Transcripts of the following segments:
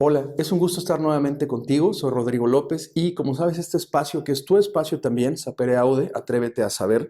Hola, es un gusto estar nuevamente contigo. Soy Rodrigo López y como sabes, este espacio, que es tu espacio también, Sapere Aude, Atrévete a Saber,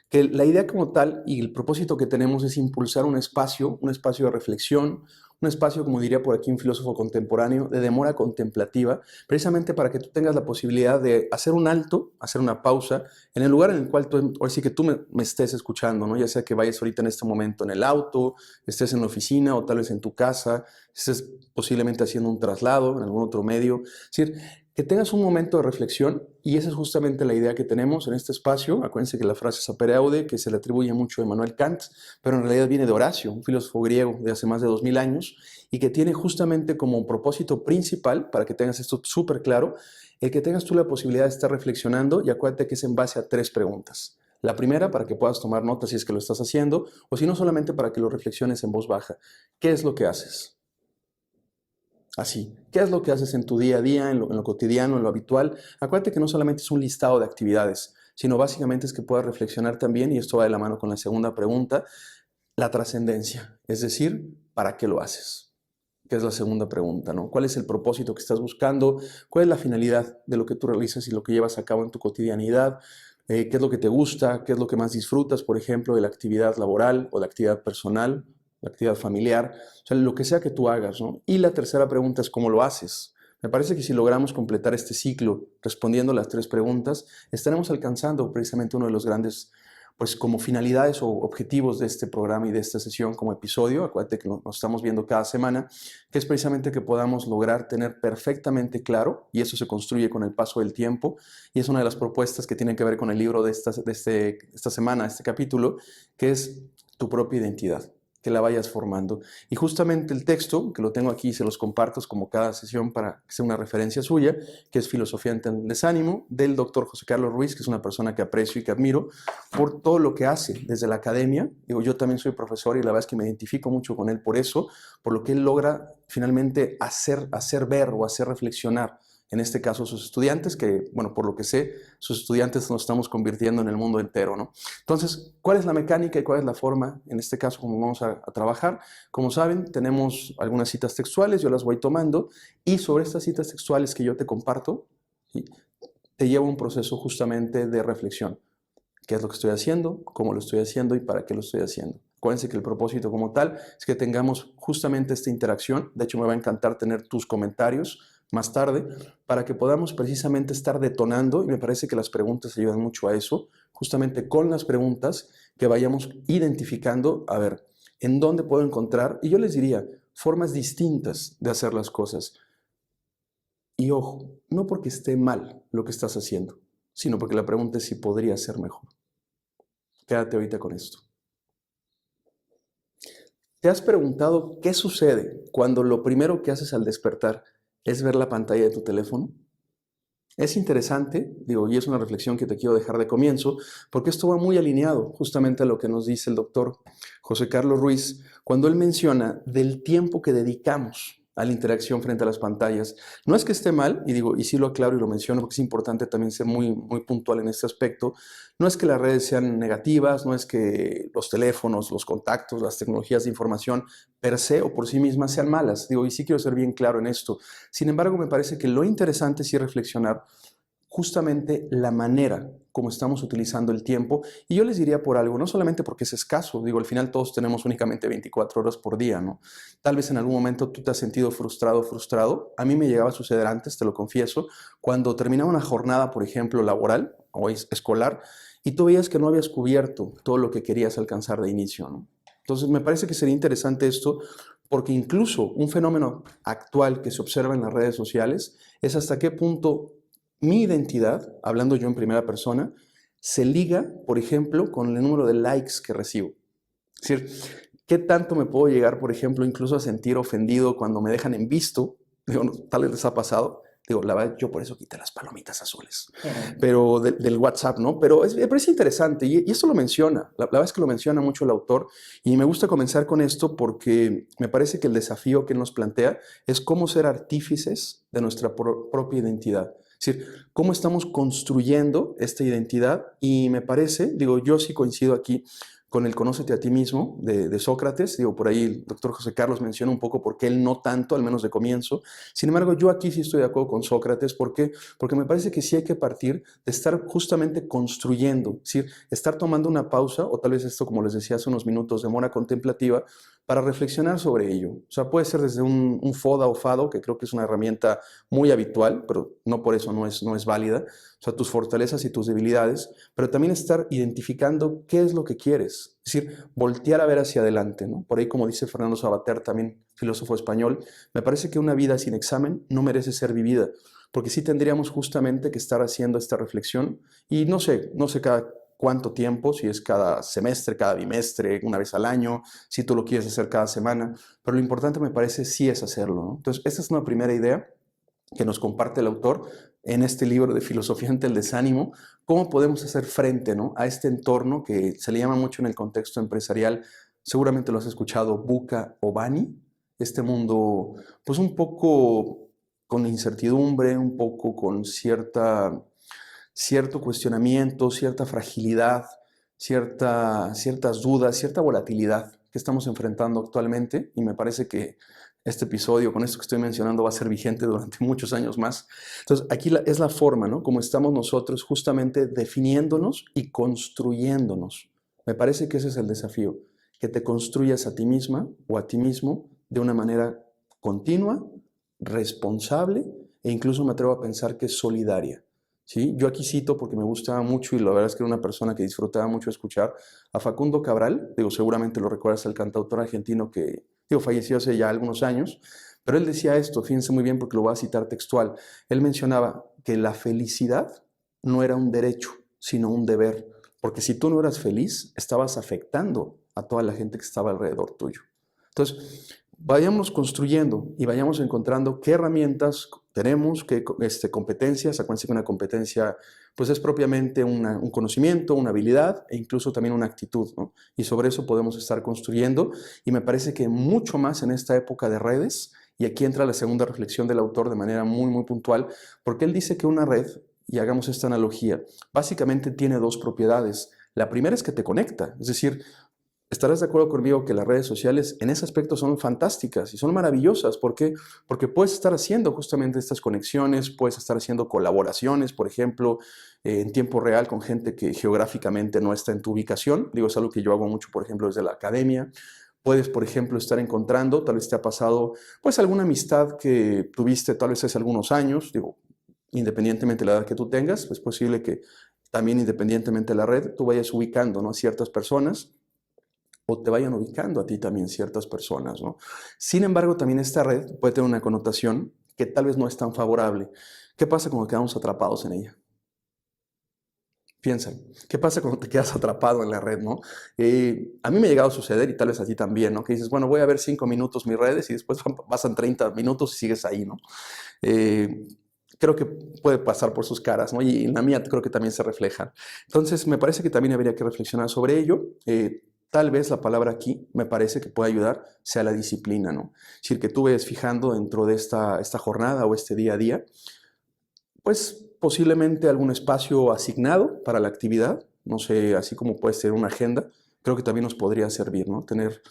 que la idea como tal y el propósito que tenemos es impulsar un espacio de reflexión, un espacio, como diría por aquí un filósofo contemporáneo, de demora contemplativa, precisamente para que tú tengas la posibilidad de hacer un alto, hacer una pausa, en el lugar en el cual tú, o sí que tú me estés escuchando, ¿no? Ya sea que vayas ahorita en este momento en el auto, estés en la oficina o tal vez en tu casa, estés posiblemente haciendo un traslado en algún otro medio. Es decir, que tengas un momento de reflexión y esa es justamente la idea que tenemos en este espacio. Acuérdense que la frase sapere aude, que se le atribuye mucho a Immanuel Kant, pero en realidad viene de Horacio, un filósofo griego de hace más de 2000 años y que tiene justamente como propósito principal, para que tengas esto súper claro, el que tengas tú la posibilidad de estar reflexionando y acuérdate que es en base a 3 preguntas. La primera, para que puedas tomar notas si es que lo estás haciendo, o si no, solamente para que lo reflexiones en voz baja. ¿Qué es lo que haces? Así, ¿qué es lo que haces en tu día a día, en lo cotidiano, en lo habitual? Acuérdate que no solamente es un listado de actividades, sino básicamente es que puedas reflexionar también, y esto va de la mano con la segunda pregunta, la trascendencia, es decir, ¿para qué lo haces? Que es la segunda pregunta, ¿no? ¿Cuál es el propósito que estás buscando? ¿Cuál es la finalidad de lo que tú realizas y lo que llevas a cabo en tu cotidianidad? ¿Qué es lo que te gusta? ¿Qué es lo que más disfrutas, por ejemplo, de la actividad laboral o la actividad personal, la actividad familiar? O sea, lo que sea que tú hagas, ¿no? Y la tercera pregunta es ¿cómo lo haces? Me parece que si logramos completar este ciclo respondiendo las 3 preguntas, estaremos alcanzando precisamente uno de los grandes, pues como finalidades o objetivos de este programa y de esta sesión como episodio. Acuérdate que nos estamos viendo cada semana, que es precisamente que podamos lograr tener perfectamente claro, y eso se construye con el paso del tiempo, y es una de las propuestas que tienen que ver con el libro de esta semana, este capítulo, que es tu propia identidad, que la vayas formando. Y justamente el texto, que lo tengo aquí y se los comparto como cada sesión para que sea una referencia suya, que es Filosofía ante el desánimo, del doctor José Carlos Ruiz, que es una persona que aprecio y que admiro por todo lo que hace desde la academia. Digo, yo también soy profesor y la verdad es que me identifico mucho con él por eso, por lo que él logra finalmente hacer ver o hacer reflexionar, en este caso sus estudiantes, que, bueno, por lo que sé, sus estudiantes nos estamos convirtiendo en el mundo entero, ¿no? Entonces, ¿cuál es la mecánica y cuál es la forma, en este caso, cómo vamos a trabajar? Como saben, tenemos algunas citas textuales, yo las voy tomando, y sobre estas citas textuales que yo te comparto, ¿sí?, te llevo un proceso justamente de reflexión. ¿Qué es lo que estoy haciendo? ¿Cómo lo estoy haciendo? ¿Y para qué lo estoy haciendo? Acuérdense que el propósito como tal es que tengamos justamente esta interacción. De hecho, me va a encantar tener tus comentarios más tarde para que podamos precisamente estar detonando, y me parece que las preguntas ayudan mucho a eso, justamente con las preguntas que vayamos identificando, a ver, ¿en dónde puedo encontrar? Y yo les diría, formas distintas de hacer las cosas. Y ojo, no porque esté mal lo que estás haciendo, sino porque la pregunta es si podría ser mejor. Quédate ahorita con esto. ¿Te has preguntado qué sucede cuando lo primero que haces al despertar es ver la pantalla de tu teléfono? Es interesante, digo, y es una reflexión que te quiero dejar de comienzo, porque esto va muy alineado justamente a lo que nos dice el doctor José Carlos Ruiz cuando él menciona del tiempo que dedicamos a la interacción frente a las pantallas. No es que esté mal, y digo, y sí lo aclaro y lo menciono porque es importante también ser muy puntual en este aspecto. No es que las redes sean negativas, no es que los teléfonos, los contactos, las tecnologías de información per se o por sí mismas sean malas. Digo, y sí quiero ser bien claro en esto. Sin embargo, me parece que lo interesante es sí reflexionar justamente la manera como estamos utilizando el tiempo. Y yo les diría por algo, no solamente porque es escaso, digo, al final todos tenemos únicamente 24 horas por día, ¿no? Tal vez en algún momento tú te has sentido frustrado. A mí me llegaba a suceder antes, te lo confieso, cuando terminaba una jornada, por ejemplo, laboral o escolar, y tú veías que no habías cubierto todo lo que querías alcanzar de inicio, ¿no? Entonces, me parece que sería interesante esto, porque incluso un fenómeno actual que se observa en las redes sociales es hasta qué punto mi identidad, hablando yo en primera persona, se liga, por ejemplo, con el número de likes que recibo. Es decir, ¿qué tanto me puedo llegar, por ejemplo, incluso a sentir ofendido cuando me dejan en visto? Digo, no, tal vez les ha pasado. Digo, la verdad, yo por eso quité las palomitas azules, pero del WhatsApp, ¿no? Pero me parece interesante y esto lo menciona, la verdad es que lo menciona mucho el autor y me gusta comenzar con esto porque me parece que el desafío que él nos plantea es cómo ser artífices de nuestra propia identidad. Es decir, cómo estamos construyendo esta identidad y me parece, digo, yo sí coincido aquí con el Conócete a ti mismo de Sócrates. Digo, por ahí el doctor José Carlos menciona un poco por qué él no tanto, al menos de comienzo. Sin embargo, yo aquí sí estoy de acuerdo con Sócrates. ¿Por qué? Porque me parece que sí hay que partir de estar justamente construyendo, es decir, estar tomando una pausa, o tal vez esto, como les decía hace unos minutos, de mora contemplativa, para reflexionar sobre ello. O sea, puede ser desde un FODA o FADO, que creo que es una herramienta muy habitual, pero no por eso no es válida. O sea, tus fortalezas y tus debilidades, pero también estar identificando qué es lo que quieres. Es decir, voltear a ver hacia adelante, ¿no? Por ahí, como dice Fernando Savater, también filósofo español, me parece que una vida sin examen no merece ser vivida, porque sí tendríamos justamente que estar haciendo esta reflexión y no sé cada cuánto tiempo, si es cada semestre, cada bimestre, una vez al año, si tú lo quieres hacer cada semana, pero lo importante me parece sí es hacerlo, ¿no? Entonces, esta es una primera idea que nos comparte el autor en este libro de Filosofía ante el Desánimo, cómo podemos hacer frente, ¿no?, a este entorno que se le llama mucho en el contexto empresarial, seguramente lo has escuchado, VUCA o BANI, este mundo pues un poco con incertidumbre, un poco con cierto cuestionamiento, cierta fragilidad, ciertas dudas, cierta volatilidad que estamos enfrentando actualmente, y me parece que este episodio, con esto que estoy mencionando, va a ser vigente durante muchos años más. Entonces, aquí es la forma, ¿no?, como estamos nosotros justamente definiéndonos y construyéndonos. Me parece que ese es el desafío, que te construyas a ti misma o a ti mismo de una manera continua, responsable e incluso me atrevo a pensar que es solidaria. ¿Sí? Yo aquí cito porque me gustaba mucho y la verdad es que era una persona que disfrutaba mucho escuchar a Facundo Cabral. Digo, seguramente lo recuerdas, el cantautor argentino que falleció hace ya algunos años, pero él decía esto, fíjense muy bien porque lo voy a citar textual. Él mencionaba que la felicidad no era un derecho, sino un deber, porque si tú no eras feliz, estabas afectando a toda la gente que estaba alrededor tuyo. Entonces, vayamos construyendo y vayamos encontrando qué herramientas tenemos, qué competencias. Acuérdense que una competencia pues es propiamente un conocimiento, una habilidad e incluso también una actitud, ¿no? Y sobre eso podemos estar construyendo y me parece que mucho más en esta época de redes, y aquí entra la segunda reflexión del autor de manera muy, muy puntual, porque él dice que una red, y hagamos esta analogía, básicamente tiene dos propiedades. La primera es que te conecta, es decir, estarás de acuerdo conmigo que las redes sociales en ese aspecto son fantásticas y son maravillosas. ¿Por qué? Porque puedes estar haciendo justamente estas conexiones, puedes estar haciendo colaboraciones, por ejemplo, en tiempo real con gente que geográficamente no está en tu ubicación. Digo, es algo que yo hago mucho, por ejemplo, desde la academia. Puedes, por ejemplo, estar encontrando, tal vez te ha pasado, pues alguna amistad que tuviste tal vez hace algunos años, digo, independientemente de la edad que tú tengas, es posible que también independientemente de la red, tú vayas ubicando, ¿no?, a ciertas personas o te vayan ubicando a ti también ciertas personas, ¿no? Sin embargo, también esta red puede tener una connotación que tal vez no es tan favorable. ¿Qué pasa cuando quedamos atrapados en ella? Piensa, ¿qué pasa cuando te quedas atrapado en la red, no? A mí me ha llegado a suceder, y tal vez a ti también, ¿no? Que dices, bueno, voy a ver 5 minutos mis redes y después pasan 30 minutos y sigues ahí, ¿no? Eh, Creo que puede pasar por sus caras, ¿no? Y en la mía creo que también se refleja. Entonces, me parece que también habría que reflexionar sobre ello. Tal vez la palabra aquí, me parece que puede ayudar, sea la disciplina, ¿no? Es decir, que tú vayas fijando dentro de esta jornada o este día a día, pues posiblemente algún espacio asignado para la actividad, no sé, así como puede ser una agenda, creo que también nos podría servir, ¿no? Tener,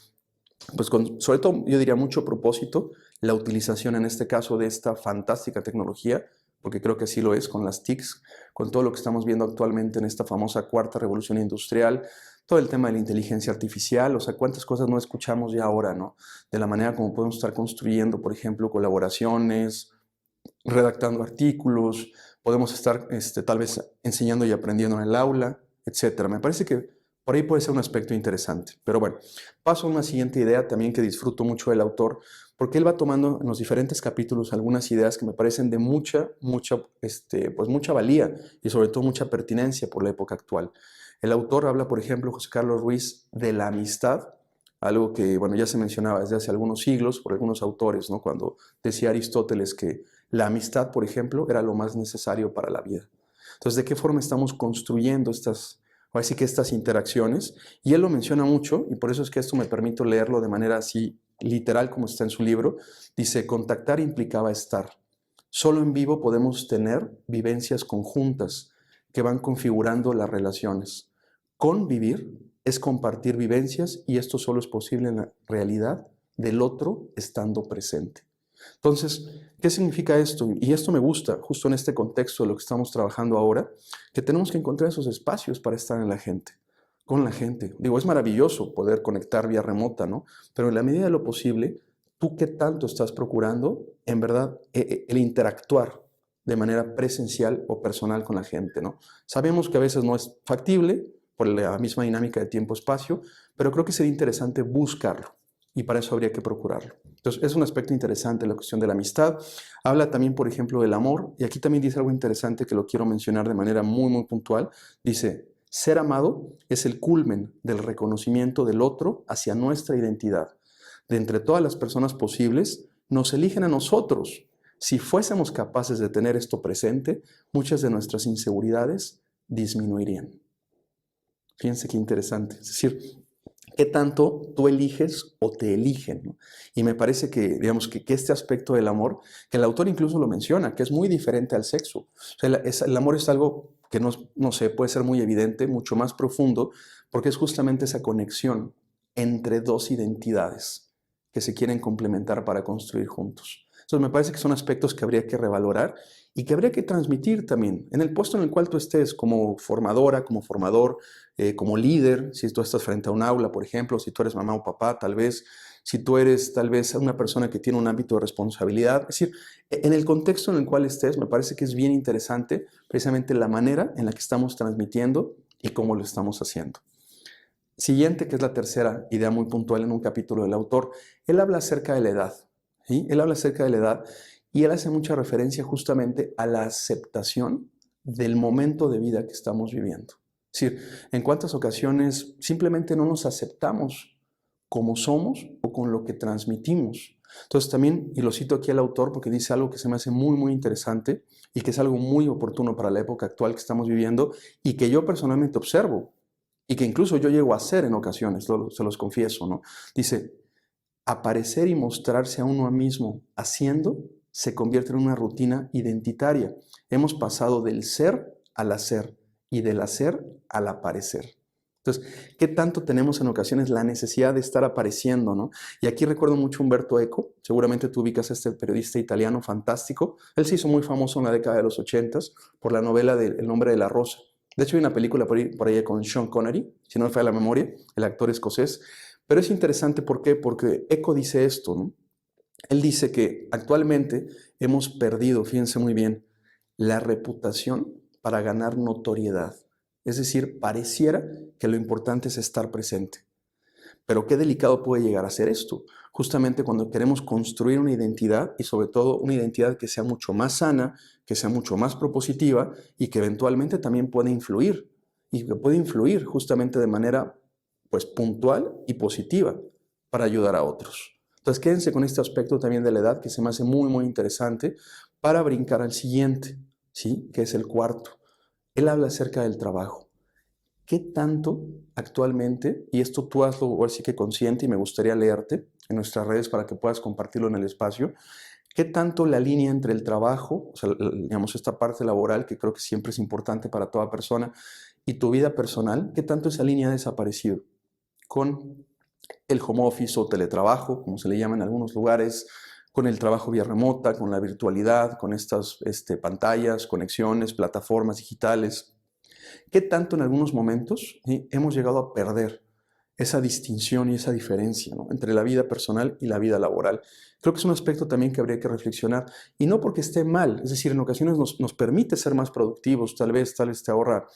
pues sobre todo, yo diría mucho propósito, la utilización en este caso de esta fantástica tecnología, porque creo que así lo es con las TICs, con todo lo que estamos viendo actualmente en esta famosa cuarta revolución industrial, todo el tema de la inteligencia artificial, o sea, cuántas cosas no escuchamos ya ahora, ¿no? De la manera como podemos estar construyendo, por ejemplo, colaboraciones, redactando artículos, podemos estar tal vez enseñando y aprendiendo en el aula, etcétera. Me parece que por ahí puede ser un aspecto interesante. Pero bueno, paso a una siguiente idea también que disfruto mucho del autor, porque él va tomando en los diferentes capítulos algunas ideas que me parecen de pues mucha valía y sobre todo mucha pertinencia por la época actual. El autor habla, por ejemplo, José Carlos Ruiz, de la amistad, algo que, bueno, ya se mencionaba desde hace algunos siglos por algunos autores, ¿no? Cuando decía Aristóteles que la amistad, por ejemplo, era lo más necesario para la vida. Entonces, ¿de qué forma estamos construyendo estas interacciones? Y él lo menciona mucho, y por eso es que esto me permito leerlo de manera así literal como está en su libro. Dice, contactar implicaba estar. Solo en vivo podemos tener vivencias conjuntas que van configurando las relaciones. Convivir es compartir vivencias y esto solo es posible en la realidad del otro estando presente. Entonces, ¿qué significa esto? Y esto me gusta, justo en este contexto de lo que estamos trabajando ahora, que tenemos que encontrar esos espacios para estar en la gente, con la gente. Digo, es maravilloso poder conectar vía remota, ¿no? Pero en la medida de lo posible, ¿tú qué tanto estás procurando, en verdad, el interactuar de manera presencial o personal con la gente, ¿no? Sabemos que a veces no es factible por la misma dinámica de tiempo-espacio, pero creo que sería interesante buscarlo y para eso habría que procurarlo. Entonces, es un aspecto interesante la cuestión de la amistad. Habla también, por ejemplo, del amor, y aquí también dice algo interesante que lo quiero mencionar de manera muy, muy puntual. Dice, ser amado es el culmen del reconocimiento del otro hacia nuestra identidad. De entre todas las personas posibles, nos eligen a nosotros. Si fuésemos capaces de tener esto presente, muchas de nuestras inseguridades disminuirían. Fíjense qué interesante. Es decir, ¿qué tanto tú eliges o te eligen? ¿No? Y me parece que, digamos, que este aspecto del amor, que el autor incluso lo menciona, que es muy diferente al sexo. O sea, el amor es algo que no sé, puede ser muy evidente, mucho más profundo, porque es justamente esa conexión entre dos identidades que se quieren complementar para construir juntos. Entonces me parece que son aspectos que habría que revalorar y que habría que transmitir también en el puesto en el cual tú estés como formadora, como formador, como líder, si tú estás frente a un aula, por ejemplo, si tú eres mamá o papá, tal vez, si tú eres tal vez una persona que tiene un ámbito de responsabilidad. Es decir, en el contexto en el cual estés, me parece que es bien interesante precisamente la manera en la que estamos transmitiendo y cómo lo estamos haciendo. Siguiente, que es la tercera idea muy puntual en un capítulo del autor, él habla acerca de la edad. ¿Sí? Él habla acerca de la edad y él hace mucha referencia justamente a la aceptación del momento de vida que estamos viviendo. Es decir, en cuántas ocasiones simplemente no nos aceptamos como somos o con lo que transmitimos. Entonces también, y lo cito aquí al autor porque dice algo que se me hace muy, muy interesante y que es algo muy oportuno para la época actual que estamos viviendo y que yo personalmente observo y que incluso yo llego a hacer en ocasiones, se los confieso, ¿no? Dice, aparecer y mostrarse a uno mismo haciendo se convierte en una rutina identitaria. Hemos pasado del ser al hacer y del hacer al aparecer. Entonces, ¿qué tanto tenemos en ocasiones la necesidad de estar apareciendo, ¿no? Y aquí recuerdo mucho a Umberto Eco, seguramente tú ubicas a este periodista italiano fantástico. Él se hizo muy famoso en la década de los 80 por la novela de El nombre de la rosa. De hecho, hay una película por ahí con Sean Connery, si no me falla la memoria, el actor escocés. Pero es interesante, ¿por qué? Porque Eco dice esto, ¿no? Él dice que actualmente hemos perdido, fíjense muy bien, la reputación para ganar notoriedad. Es decir, pareciera que lo importante es estar presente. Pero qué delicado puede llegar a ser esto, justamente cuando queremos construir una identidad y sobre todo una identidad que sea mucho más sana, que sea mucho más propositiva y que eventualmente también pueda influir y que puede influir justamente de manera pues puntual y positiva para ayudar a otros. Entonces quédense con este aspecto también de la edad que se me hace muy muy interesante para brincar al siguiente, ¿sí? Que es el cuarto. Él habla acerca del trabajo. ¿Qué tanto actualmente, y esto tú hazlo ahora sí que consciente y me gustaría leerte en nuestras redes para que puedas compartirlo en el espacio, qué tanto la línea entre el trabajo, o sea, digamos esta parte laboral que creo que siempre es importante para toda persona, y tu vida personal, qué tanto esa línea ha desaparecido con el home office o teletrabajo, como se le llama en algunos lugares, con el trabajo vía remota, con la virtualidad, con estas pantallas, conexiones, plataformas digitales. ¿Qué tanto en algunos momentos hemos llegado a perder esa distinción y esa diferencia, ¿no? Entre la vida personal y la vida laboral? Creo que es un aspecto también que habría que reflexionar. Y no porque esté mal, es decir, en ocasiones nos permite ser más productivos, tal vez te ahorra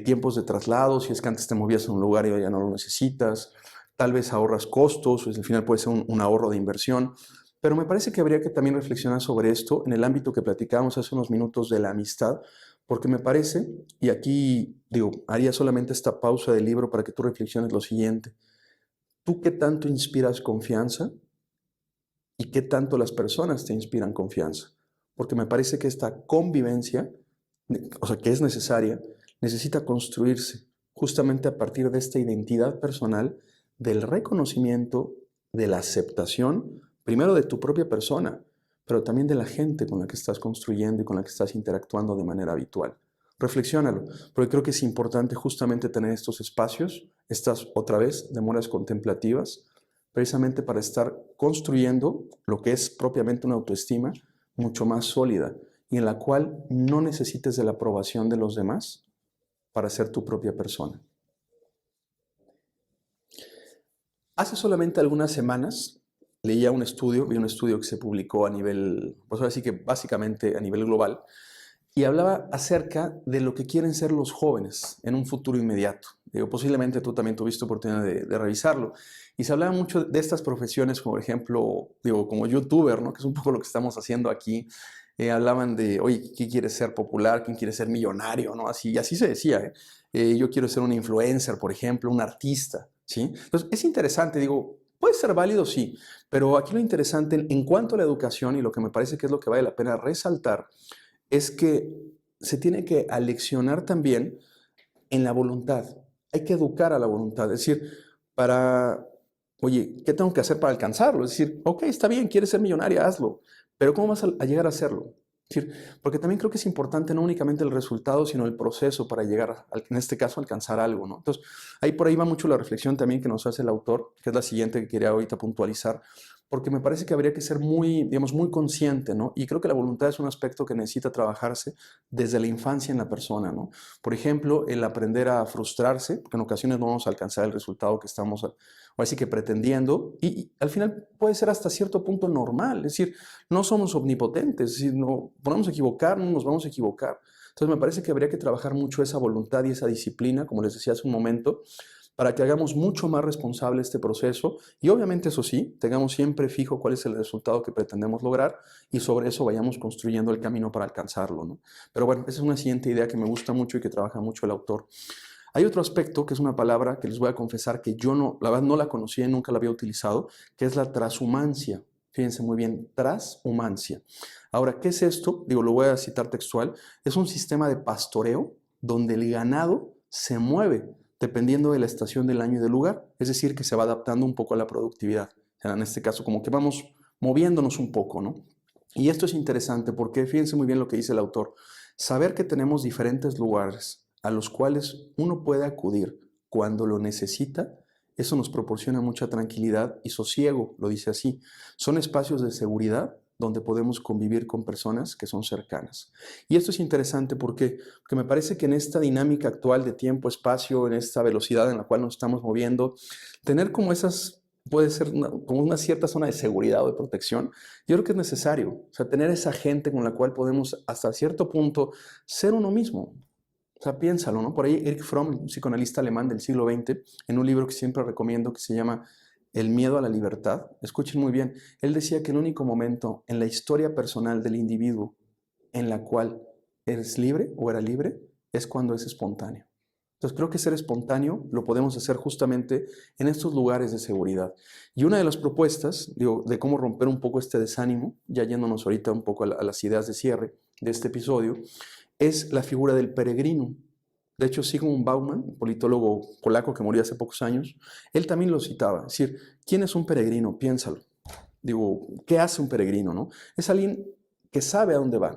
tiempos de traslado, si es que antes te movías a un lugar y hoy ya no lo necesitas, tal vez ahorras costos, pues al final puede ser un ahorro de inversión. Pero me parece que habría que también reflexionar sobre esto en el ámbito que platicábamos hace unos minutos de la amistad, porque me parece, y aquí digo, haría solamente esta pausa del libro para que tú reflexiones lo siguiente. ¿Tú qué tanto inspiras confianza y qué tanto las personas te inspiran confianza? Porque me parece que esta convivencia, o sea, que es necesaria, necesita construirse justamente a partir de esta identidad personal, del reconocimiento, de la aceptación, primero de tu propia persona, pero también de la gente con la que estás construyendo y con la que estás interactuando de manera habitual. reflexiónalo, porque creo que es importante justamente tener estos espacios, estas otra vez demoras contemplativas, precisamente para estar construyendo lo que es propiamente una autoestima mucho más sólida y en la cual no necesites de la aprobación de los demás para ser tu propia persona. Hace solamente algunas semanas leía vi un estudio que se publicó a nivel, pues ahora sí que básicamente a nivel global, y hablaba acerca de lo que quieren ser los jóvenes en un futuro inmediato. Digo, posiblemente tú también tuviste oportunidad de revisarlo. Y se hablaba mucho de estas profesiones, como por ejemplo, digo, como youtuber, ¿no? Que es un poco lo que estamos haciendo aquí. Hablaban de, oye, ¿quién quiere ser popular? ¿Quién quiere ser millonario? ¿No? Así, y así se decía, ¿eh? Yo quiero ser un influencer, por ejemplo, un artista, ¿sí? Entonces, es interesante, digo, puede ser válido, sí, pero aquí lo interesante en cuanto a la educación y lo que me parece que es lo que vale la pena resaltar, es que se tiene que aleccionar también en la voluntad. Hay que educar a la voluntad. Es decir, oye, ¿qué tengo que hacer para alcanzarlo? Es decir, ok, está bien, quieres ser millonaria, hazlo. Pero ¿cómo vas a llegar a hacerlo? Es decir, porque también creo que es importante no únicamente el resultado, sino el proceso para llegar, en este caso, a alcanzar algo, ¿no? Entonces, ahí por ahí va mucho la reflexión también que nos hace el autor, que es la siguiente que quería ahorita puntualizar, porque me parece que habría que ser muy, digamos, muy consciente, ¿no? Y creo que la voluntad es un aspecto que necesita trabajarse desde la infancia en la persona, ¿no? Por ejemplo, el aprender a frustrarse, porque en ocasiones no vamos a alcanzar el resultado que estamos, así que pretendiendo, y al final puede ser hasta cierto punto normal, es decir, no somos omnipotentes, es decir, no podemos equivocarnos, nos vamos a equivocar. Entonces me parece que habría que trabajar mucho esa voluntad y esa disciplina, como les decía hace un momento, para que hagamos mucho más responsable este proceso y obviamente eso sí, tengamos siempre fijo cuál es el resultado que pretendemos lograr y sobre eso vayamos construyendo el camino para alcanzarlo, ¿no? Pero bueno, esa es una siguiente idea que me gusta mucho y que trabaja mucho el autor. Hay otro aspecto que es una palabra que les voy a confesar que yo no, la verdad no la conocía y nunca la había utilizado, que es la transhumancia. Fíjense muy bien, transhumancia. Ahora, ¿qué es esto? Digo, lo voy a citar textual. Es un sistema de pastoreo donde el ganado se mueve dependiendo de la estación del año y del lugar. Es decir, que se va adaptando un poco a la productividad. O sea, en este caso, como que vamos moviéndonos un poco, ¿no? Y esto es interesante porque fíjense muy bien lo que dice el autor. Saber que tenemos diferentes lugares a los cuales uno puede acudir cuando lo necesita, eso nos proporciona mucha tranquilidad y sosiego, lo dice así. Son espacios de seguridad donde podemos convivir con personas que son cercanas. Y esto es interesante porque me parece que en esta dinámica actual de tiempo, espacio, en esta velocidad en la cual nos estamos moviendo, tener como esas, puede ser como una cierta zona de seguridad o de protección, yo creo que es necesario. O sea, tener esa gente con la cual podemos hasta cierto punto ser uno mismo. O sea, piénsalo, ¿no? Por ahí Erich Fromm, un psicoanalista alemán del siglo XX, en un libro que siempre recomiendo que se llama El miedo a la libertad, escuchen muy bien, él decía que el único momento en la historia personal del individuo en la cual eres libre o era libre es cuando es espontáneo. Entonces creo que ser espontáneo lo podemos hacer justamente en estos lugares de seguridad. Y una de las propuestas, digo, de cómo romper un poco este desánimo, ya yéndonos ahorita un poco a las ideas de cierre de este episodio, es la figura del peregrino. De hecho, Zygmunt Bauman, politólogo polaco que murió hace pocos años, él también lo citaba. Es decir, ¿quién es un peregrino? Piénsalo. Digo, ¿qué hace un peregrino, no? Es alguien que sabe a dónde va,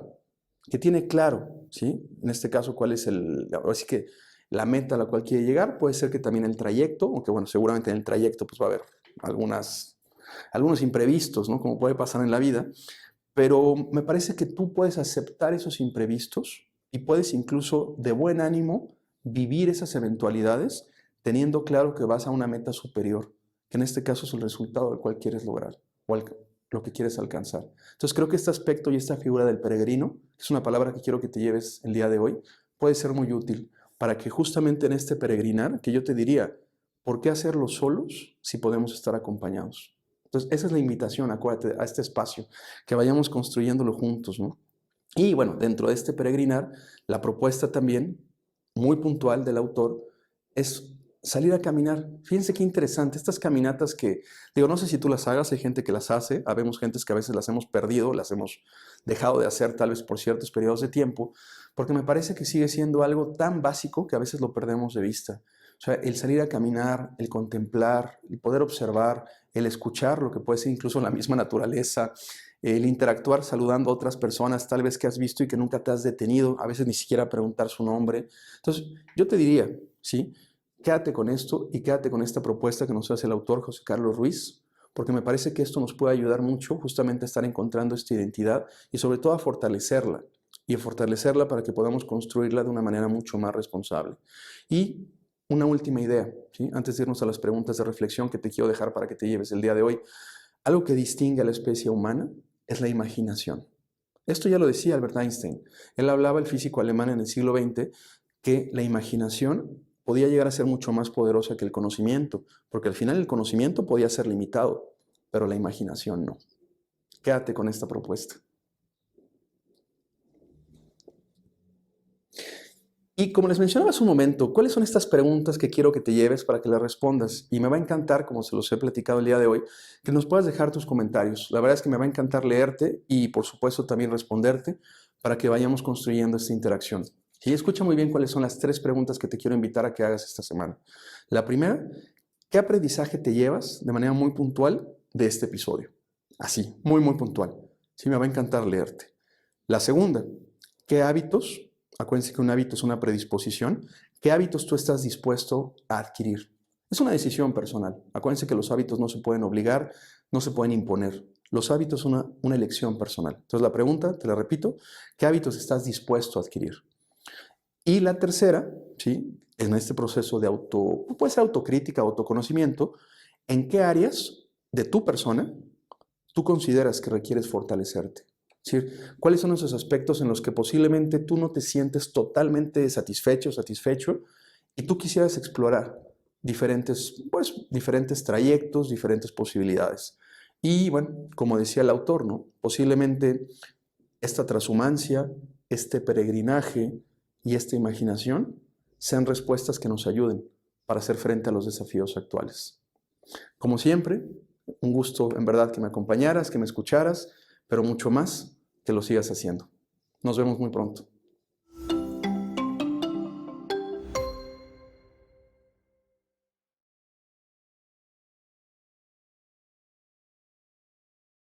que tiene claro, ¿sí? En este caso, cuál es así que la meta a la cual quiere llegar. Puede ser que también el trayecto, aunque bueno, seguramente en el trayecto pues va a haber algunos imprevistos, ¿no? Como puede pasar en la vida, pero me parece que tú puedes aceptar esos imprevistos y puedes incluso de buen ánimo vivir esas eventualidades teniendo claro que vas a una meta superior, que en este caso es el resultado del cual quieres lograr o lo que quieres alcanzar. Entonces creo que este aspecto y esta figura del peregrino, que es una palabra que quiero que te lleves el día de hoy, puede ser muy útil para que justamente en este peregrinar, que yo te diría, ¿por qué hacerlo solos si podemos estar acompañados? Entonces esa es la invitación, acuérdate, a este espacio, que vayamos construyéndolo juntos, ¿no? Y bueno, dentro de este peregrinar, la propuesta también, muy puntual del autor, es salir a caminar. Fíjense qué interesante, estas caminatas que, digo, no sé si tú las hagas, hay gente que las hace, habemos gentes que a veces las hemos perdido, las hemos dejado de hacer tal vez por ciertos periodos de tiempo, porque me parece que sigue siendo algo tan básico que a veces lo perdemos de vista. O sea, el salir a caminar, el contemplar, el poder observar, el escuchar lo que puede ser incluso la misma naturaleza, el interactuar saludando a otras personas, tal vez que has visto y que nunca te has detenido, a veces ni siquiera preguntar su nombre. Entonces, yo te diría, ¿sí? Quédate con esto y quédate con esta propuesta que nos hace el autor José Carlos Ruiz, porque me parece que esto nos puede ayudar mucho justamente a estar encontrando esta identidad y sobre todo a fortalecerla, y a fortalecerla para que podamos construirla de una manera mucho más responsable. Y una última idea, ¿sí? Antes de irnos a las preguntas de reflexión que te quiero dejar para que te lleves el día de hoy. Algo que distingue a la especie humana es la imaginación. Esto ya lo decía Albert Einstein. Él hablaba, el físico alemán en el siglo XX, que la imaginación podía llegar a ser mucho más poderosa que el conocimiento, porque al final el conocimiento podía ser limitado, pero la imaginación no. Quédate con esta propuesta. Y como les mencionaba hace un momento, ¿cuáles son estas preguntas que quiero que te lleves para que las respondas? Y me va a encantar, como se los he platicado el día de hoy, que nos puedas dejar tus comentarios. La verdad es que me va a encantar leerte y, por supuesto, también responderte para que vayamos construyendo esta interacción. Y escucha muy bien cuáles son las 3 preguntas que te quiero invitar a que hagas esta semana. La primera, ¿qué aprendizaje te llevas de manera muy puntual de este episodio? Así, muy, muy puntual. Sí, me va a encantar leerte. La segunda, ¿qué hábitos? Acuérdense que un hábito es una predisposición. ¿Qué hábitos tú estás dispuesto a adquirir? Es una decisión personal. Acuérdense que los hábitos no se pueden obligar, no se pueden imponer. Los hábitos son una elección personal. Entonces la pregunta, te la repito, ¿qué hábitos estás dispuesto a adquirir? Y la tercera, ¿sí? En este proceso de puede ser autocrítica, autoconocimiento, ¿en qué áreas de tu persona tú consideras que requieres fortalecerte? Es decir, ¿cuáles son esos aspectos en los que posiblemente tú no te sientes totalmente satisfecho, satisfecho, y tú quisieras explorar diferentes trayectos, diferentes posibilidades? Y bueno, como decía el autor, ¿no? Posiblemente esta transhumancia, este peregrinaje y esta imaginación sean respuestas que nos ayuden para hacer frente a los desafíos actuales. Como siempre, un gusto en verdad que me acompañaras, que me escucharas, pero mucho más que lo sigas haciendo. Nos vemos muy pronto.